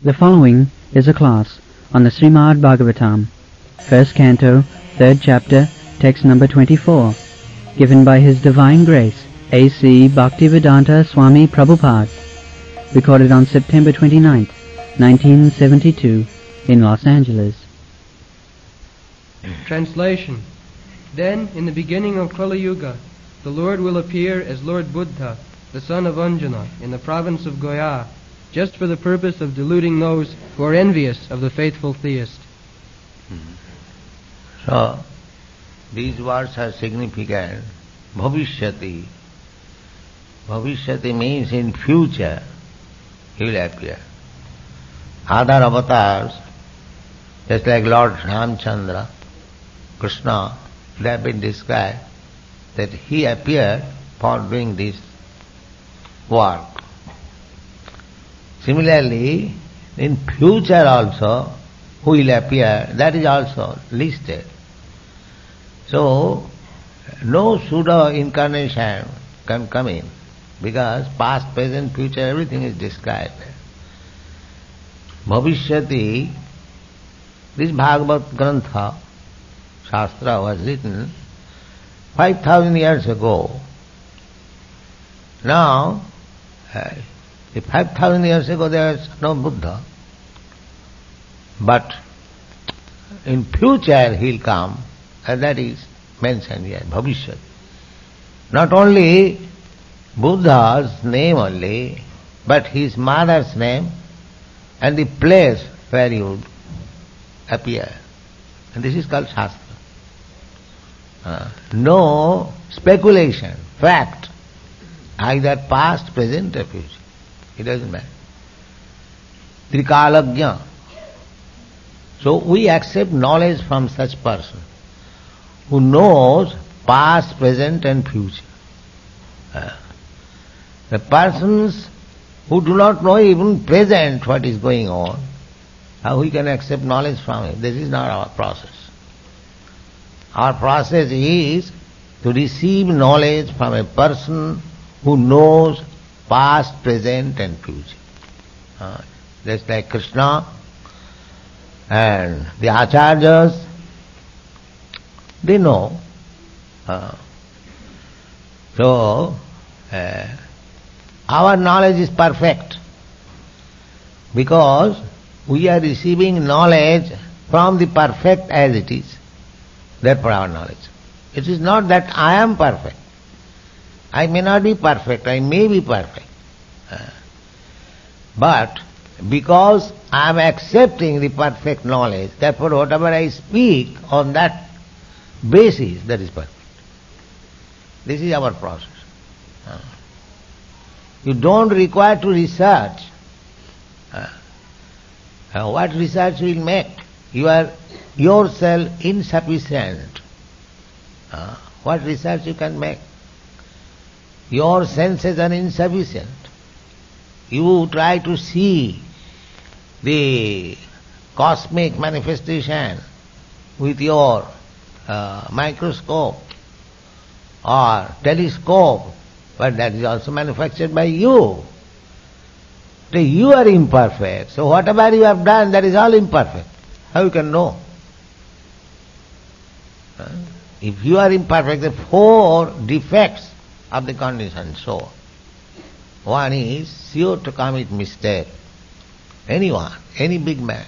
The following is a class on the Srimad Bhagavatam, first canto, third chapter, text number 24, given by His Divine Grace, A.C. Bhaktivedanta Swami Prabhupada, recorded on September 29th, 1972, in Los Angeles. Translation. Then, in the beginning of Kali Yuga, the Lord will appear as Lord Buddha, the son of Anjana, in the province of Gaya, just for the purpose of deluding those who are envious of the faithful theist. So, these words are significant. Bhavishyati. Bhavishyati means in future he will appear. Other avatars, just like Lord Ramchandra, Krishna, they have been described that he appeared for doing this work. Similarly, in future also, who will appear, that is also listed. So, no pseudo-incarnation can come in, because past, present, future, everything is described. Bhavishyati, this Bhagavad Grantha, Shastra, was written 5,000 years ago. Now, 5,000 years ago there was no Buddha, but in future he'll come, and that is mentioned here, Bhavishyat. Not only Buddha's name only, but his mother's name and the place where he would appear. And this is called Shastra. No speculation, fact, either past, present or future. It doesn't matter. Trikalagya. So we accept knowledge from such person who knows past, present and future. The persons who do not know even present what is going on, how we can accept knowledge from him? This is not our process. Our process is to receive knowledge from a person who knows past, present and future. Just like Krishna and the Acharyas, they know. So, our knowledge is perfect because we are receiving knowledge from the perfect as it is. Therefore our knowledge. It is not that I am perfect. I may not be perfect, I may be perfect. But because I am accepting the perfect knowledge, therefore whatever I speak on that basis, that is perfect. This is our process. You don't require to research. What research will make? You are yourself insufficient. What research you can make? Your senses are insufficient. You try to see the cosmic manifestation with your microscope or telescope, but that is also manufactured by you. So you are imperfect. So whatever you have done, that is all imperfect. How you can know? If you are imperfect, the four defects of the conditioned soul. One is sure to commit mistake. Anyone, any big man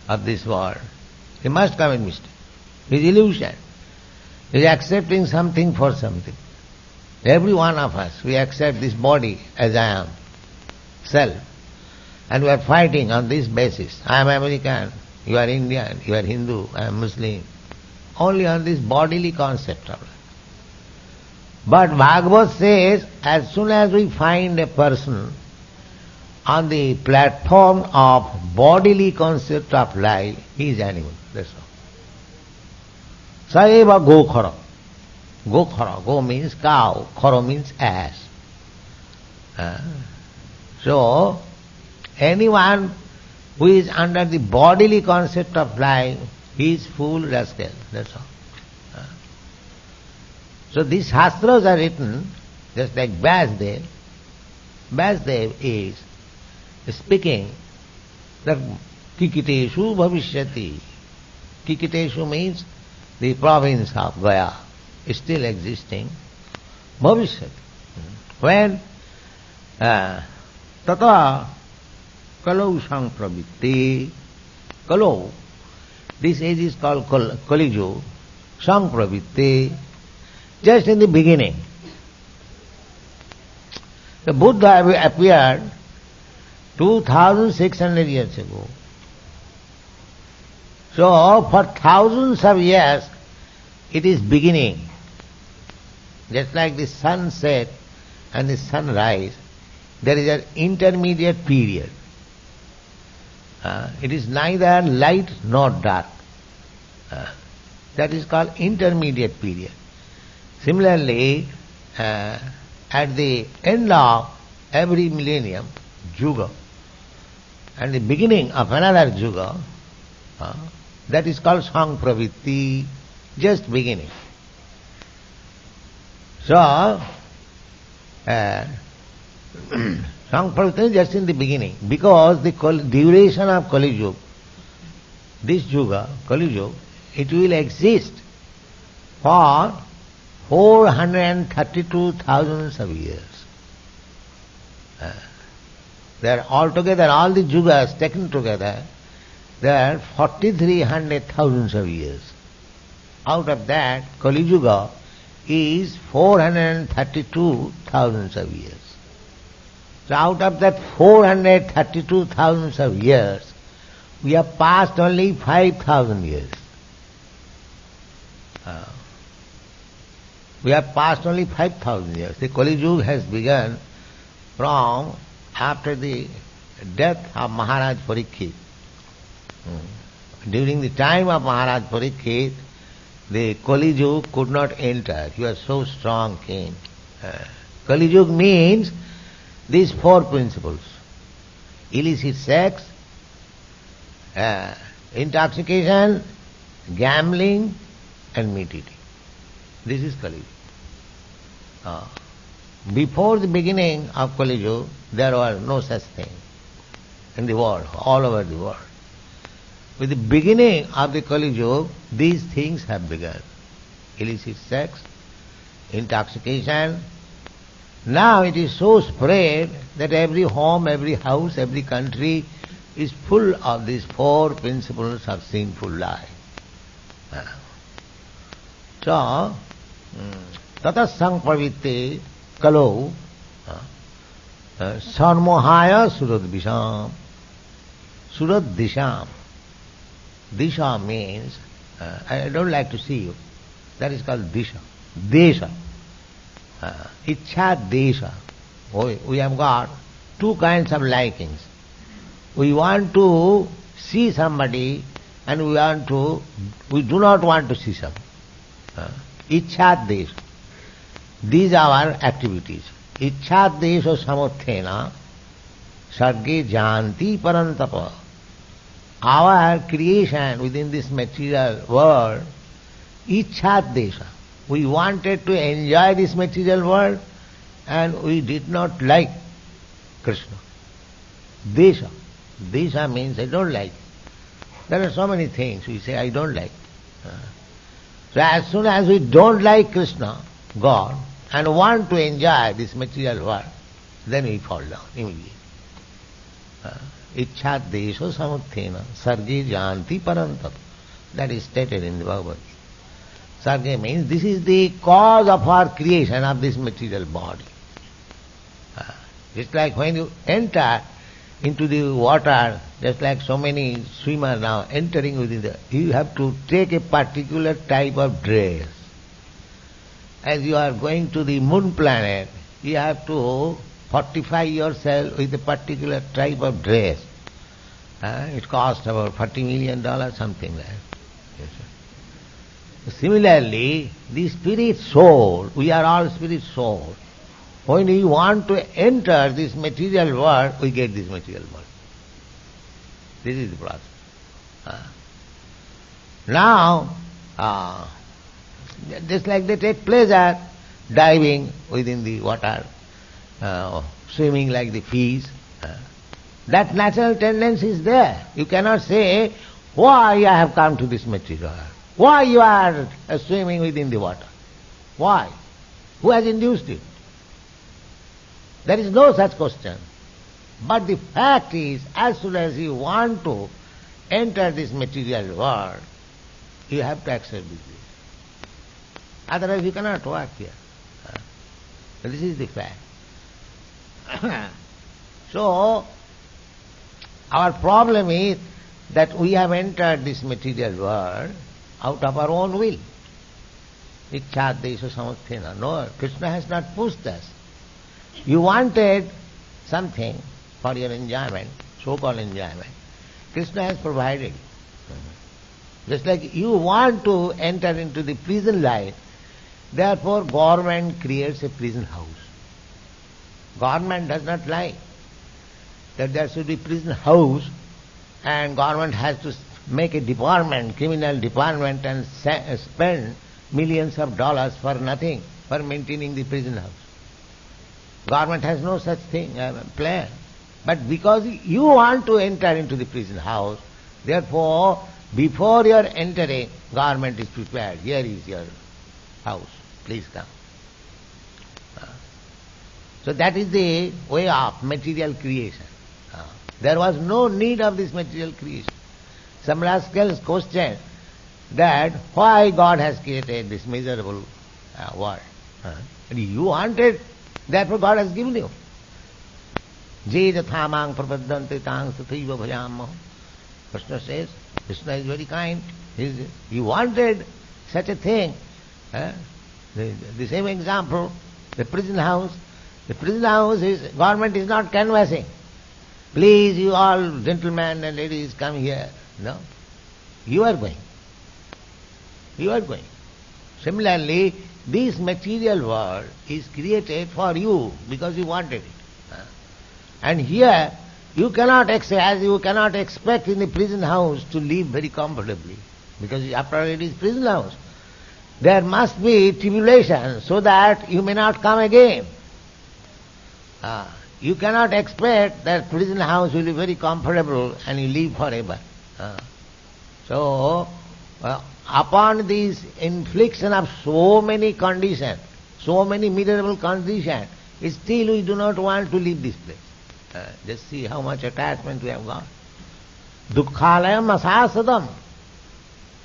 of this world, he must commit mistake. His illusion. He is accepting something for something. Every one of us, we accept this body as I am, self. And we are fighting on this basis. I am American, you are Indian, you are Hindu, I am Muslim. Only on this bodily concept of life. But Bhagavad says, as soon as we find a person on the platform of bodily concept of life, he is animal. That's all. Saeva gokhara. Gokhara. Go means cow. Khara means ass. So, anyone who is under the bodily concept of life, he is fool, rascal. That's all. So these Shastras are written just like Vyasdev. Vyasdev is speaking That Kikiteshu Bhavishyati. Kikiteshu means the province of Gaya is still existing. Bhavishyati. When Tata Kalau Sampravitti, Kalau, this age is called Kali Yuga, Sampravitti, just in the beginning. The Buddha appeared 2600 years ago. So, for thousands of years, it is beginning. Just like the sunset and the sunrise, there is an intermediate period. It is neither light nor dark. That is called intermediate period. Similarly, at the end of every millennium, Yuga, and the beginning of another Yuga, that is called Sampravitti, just beginning. So, Sampravitti is just in the beginning, because the duration of Kali Yuga, this Yuga, Kali Yuga, it will exist for 432,000 of years. There are altogether, all the Yugas taken together, there are 4,300,000 of years. Out of that, Kali Yuga is 432,000 of years. So out of that 432,000 of years, we have passed only 5,000 years. We have passed only 5,000 years. The Kali Yuga has begun from after the death of Maharaj Parikshit. During the time of Maharaj Parikshit, the Kali Yuga could not enter. He was so strong king. Kali Yuga means these four principles: illicit sex, intoxication, gambling, and meat eating. This is Kali Yuga. Before the beginning of Kali Yuga, there was no such thing in the world, all over the world. With the beginning of the Kali Yuga, these things have begun. Illicit sex, intoxication. Now it is so spread that every home, every house, every country is full of these four principles of sinful life. So, tata sampravitte kalau sarmohaya suradvisham. Suradvisham. Disha means, I don't like to see you, that is called disha. Desha. Ichha desha. We have got two kinds of likings. We want to see somebody and we do not want to see somebody. Ichha desha. These are our activities. Ichha desha samothena sarge janti parantapa. Our creation within this material world, ichha desha. We wanted to enjoy this material world and we did not like Krishna. Desha. Desha means I don't like. There are so many things we say I don't like. So as soon as we don't like Krishna, God, and want to enjoy this material world, then we fall down immediately. Ichha desha samuthena sarge janti parantap. That is stated in the Bhagavad Gita. Sarge means this is the cause of our creation of this material body. Just like when you enter into the water, just like so many swimmers now entering within you have to take a particular type of dress. As you are going to the moon planet, you have to fortify yourself with a particular type of dress. It costs about $40 million, something like that. Yes, similarly, the spirit soul, we are all spirit soul. When we want to enter this material world, we get this material world. This is the process. Now, just like they take pleasure diving within the water, swimming like the fish, That natural tendency is there. You cannot say, why I have come to this material world? Why you are swimming within the water? Why? Who has induced it? There is no such question. But the fact is, as soon as you want to enter this material world, you have to accept this. Otherwise you cannot work here. This is the fact. So, our problem is that we have entered this material world out of our own will. Ichchadesha samasthena. No, Krishna has not pushed us. You wanted something for your enjoyment, so-called enjoyment. Krishna has provided. Just like you want to enter into the prison life, therefore government creates a prison house. Government does not like that there should be prison house, and government has to make a department, criminal department, and spend millions of dollars for nothing, for maintaining the prison house. Government has no such thing, plan. But because you want to enter into the prison house, therefore, before your entering, government is prepared. Here is your house. Please come. So that is the way of material creation. There was no need of this material creation. Some rascals question that why God has created this miserable world. You wanted, therefore God has given you. Je jathamang prapaddante tang sathaiva bhajamah. Krishna says, Krishna is very kind. You wanted such a thing. The same example, the prison house. The prison house is, government is not canvassing. Please, you all gentlemen and ladies, come here. No. You are going. You are going. Similarly, this material world is created for you because you wanted it. And here, you cannot expect in the prison house to live very comfortably, because after all it is prison house. There must be tribulation so that you may not come again. You cannot expect that prison house will be very comfortable and you live forever. So, upon this infliction of so many conditions, so many miserable conditions, still we do not want to leave this place. Just see how much attachment we have got. Dukkhalayam asasadam.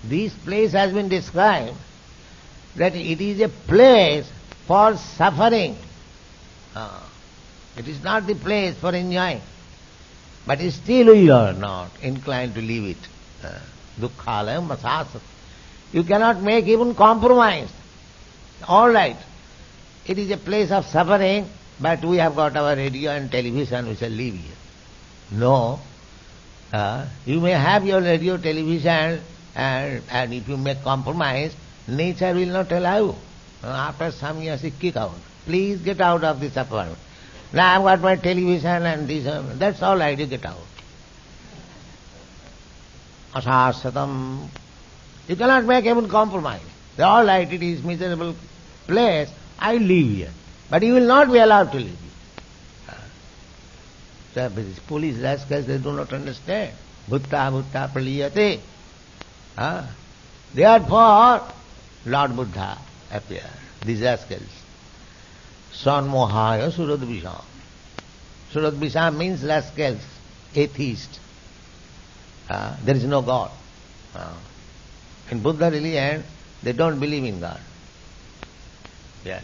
This place has been described that it is a place for suffering. It is not the place for enjoying. But still we are not inclined to leave it. Dukkhalayam asasadam. You cannot make even compromise. All right. It is a place of suffering, but we have got our radio and television, we shall live here. No. You may have your radio, television, and if you make compromise, nature will not allow you. After some years you kick out. Please get out of this apartment. Now I've got my television and this, that's all right, you get out. Asasatam. You cannot make even compromise. All right, it is miserable place, I live here. But you will not be allowed to live here. So these police rascals, they do not understand. Bhutta praliyate. Therefore, Lord Buddha appeared. These rascals. Sanmohaya Suradvisham. Suradvisham means rascals, atheist. There is no God. In Buddha religion, they don't believe in God. Yes.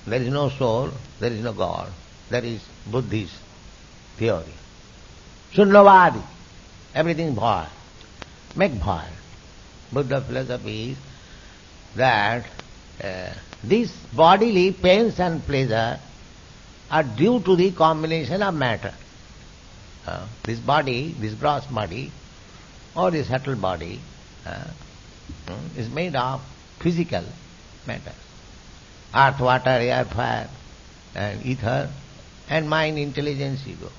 There is no soul, there is no God. That is Buddhist theory. Sunnavadi. Everything bhaya. Make bhaya. Buddha philosophy is that these bodily pains and pleasure are due to the combination of matter. This body, this gross body, or the subtle body, is made of physical matter. Earth, water, air, fire, and ether, and mind, intelligence, ego.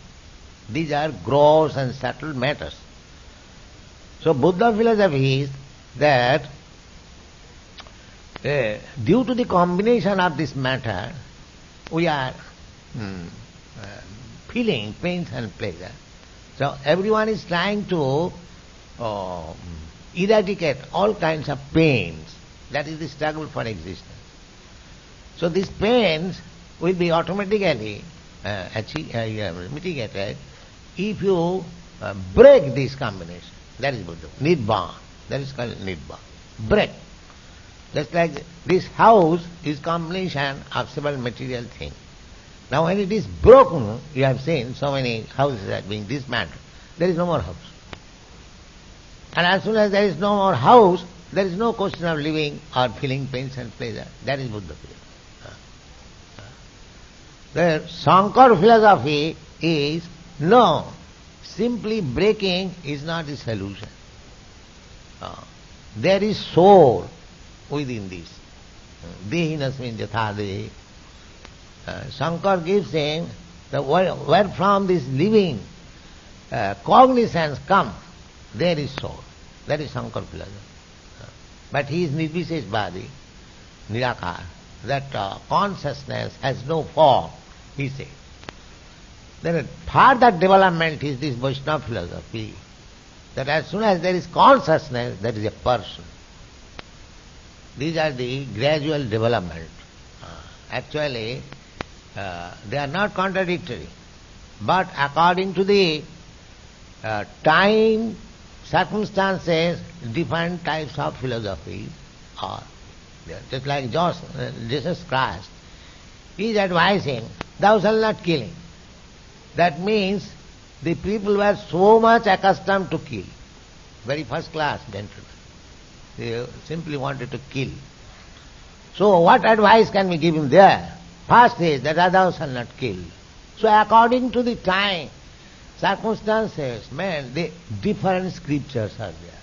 These are gross and subtle matters. So Buddha philosophy is that due to the combination of this matter, we are feeling pains and pleasure. So everyone is trying to eradicate all kinds of pains. That is the struggle for existence. So these pains will be automatically mitigated if you break this combination. That is Buddha. Nibbana. That is called Nibbana. Break. Just like this house is combination of several material things. Now when it is broken, you have seen so many houses are being dismantled. There is no more house. And as soon as there is no more house, there is no question of living or feeling pains and pleasure. That is Buddha philosophy. The Shankar philosophy is no. Simply breaking is not the solution. There is soul within this. Dehinasmin jatha dehi. Shankar gives saying that where from this living cognizance comes, there is soul. That is Shankar philosophy. But he is Nirvisheshvadi, Nirakar. That consciousness has no form, he says. Then further development is this Vaishnava philosophy, that as soon as there is consciousness, there is a person. These are the gradual development. Actually, they are not contradictory, but according to the time, circumstances, different types of philosophy are there. Just like Jesus Christ, he is advising, thou shalt not kill. That means the people were so much accustomed to kill. Very first class gentlemen. They simply wanted to kill. So what advice can we give him there? First is that thou shalt not kill. So according to the time, circumstances, man, the different scriptures are there.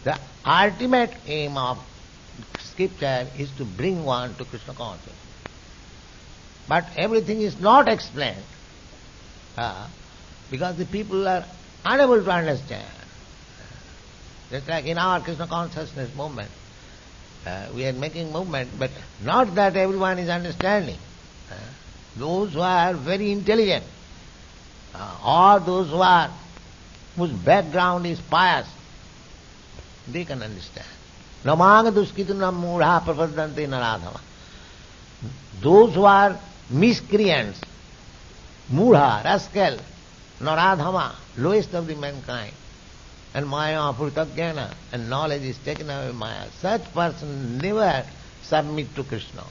The ultimate aim of scripture is to bring one to Krishna consciousness. But everything is not explained because the people are unable to understand. Just like in our Krishna consciousness movement, we are making movement, but not that everyone is understanding. Those who are very intelligent, or those whose background is pious, they can understand. Namanga duskitunam mudha prapadante naradhama. Those who are miscreants, mudha, rascal, naradhama, lowest of the mankind, and maya apurtagyana, and knowledge is taken away maya, such person never submit to Krishna.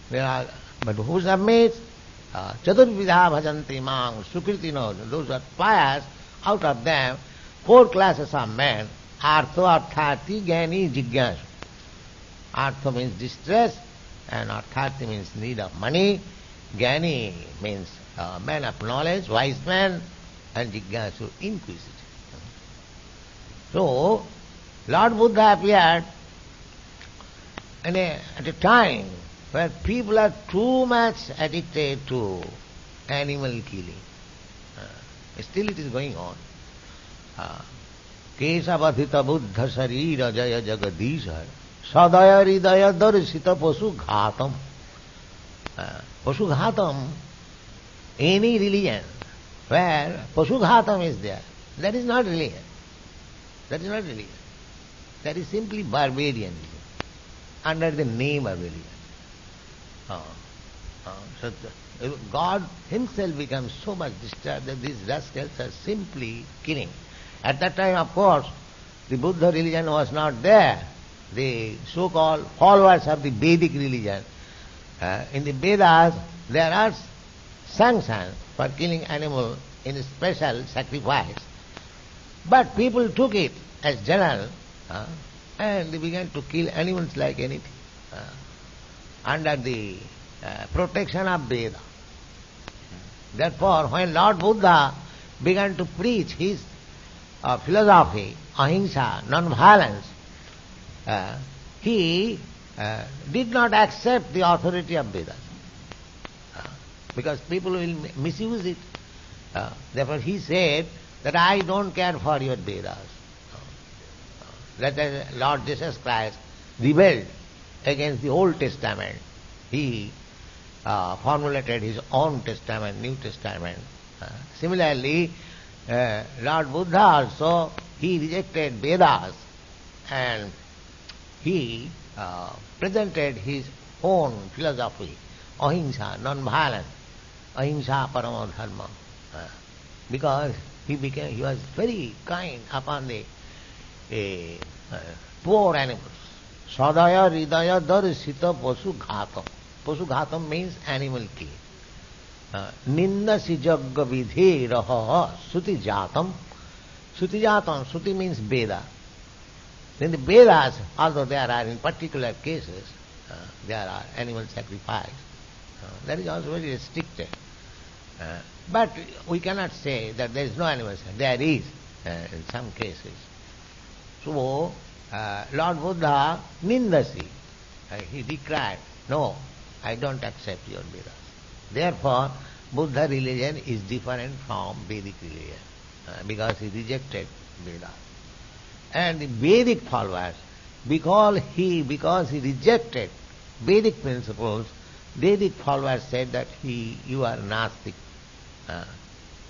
But who submits? Chaturvidha bhajanti mang, sukriti knows. Those who are pious, out of them, 4 classes of men, artho, arthati, jnani, jigyasu. Artho means distress, and arthati means need of money. Jnani means man of knowledge, wise man, and jigyasu, inquisitive. So, Lord Buddha appeared at a time where people are too much addicted to animal killing. Still it is going on. Kesavadhita buddha sarira jaya jagadisha sadaya ridaya darsita pasu ghatam. Pasu ghatam, any religion where pasu ghatam is there, that is not religion. That is not religion. That is simply barbarianism under the name of religion. So God himself becomes so much disturbed that these rascals are simply killing. At that time, of course, the Buddha religion was not there. The so-called followers of the Vedic religion. In the Vedas, there are sanctions for killing animals in a special sacrifice. But people took it as general, and they began to kill animals like anything, under the protection of Veda. Therefore, when Lord Buddha began to preach his philosophy, ahimsa, non-violence, he did not accept the authority of Vedas, because people will misuse it. Therefore he said that I don't care for your Vedas. That Lord Jesus Christ rebelled against the Old Testament. He formulated his own testament, New Testament, Similarly, Lord Buddha also, he rejected Vedas and he presented his own philosophy, ahimsa, non-violence, ahimsa paramo dharma, because he was very kind upon the poor animals. Sadaya hridaya darsita pasu ghatam. Pasu ghatam means animal kill. Ninda si jagga vidhe raha suti jatam. Suti jatam, suti means Veda. Then the Vedas, although there are in particular cases, there are animal sacrifice, that is also very restricted. But we cannot say that there is no animal sacrifice. There is in some cases. So, Lord Buddha nindasi, he decried, no, I don't accept your Vedas. Therefore, Buddha religion is different from Vedic religion, because he rejected Vedas. And the Vedic followers, because he rejected Vedic principles, Vedic followers said that you are Nastik.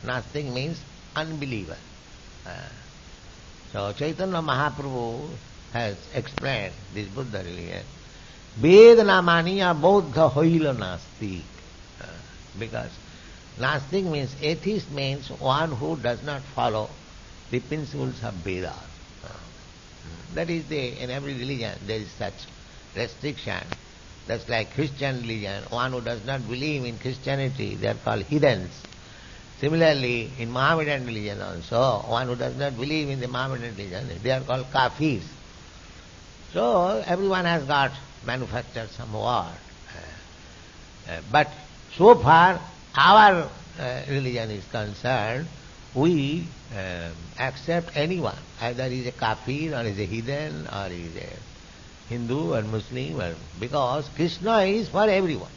Nastik means unbeliever. So Chaitanya Mahaprabhu has explained this Buddha religion. Vedana maniya bodha hoila nastik. Because Nastik means, atheist means one who does not follow the principles of Vedas. That is in every religion there is such restriction. That's like Christian religion. One who does not believe in Christianity, they are called heathens. Similarly, in Mohammedan religion also, one who does not believe in the Mohammedan religion, they are called kafirs. So everyone has got manufactured some word. But so far our religion is concerned, we accept anyone, either he is a kafir or is a heathen or he is a Hindu or Muslim, because Krishna is for everyone.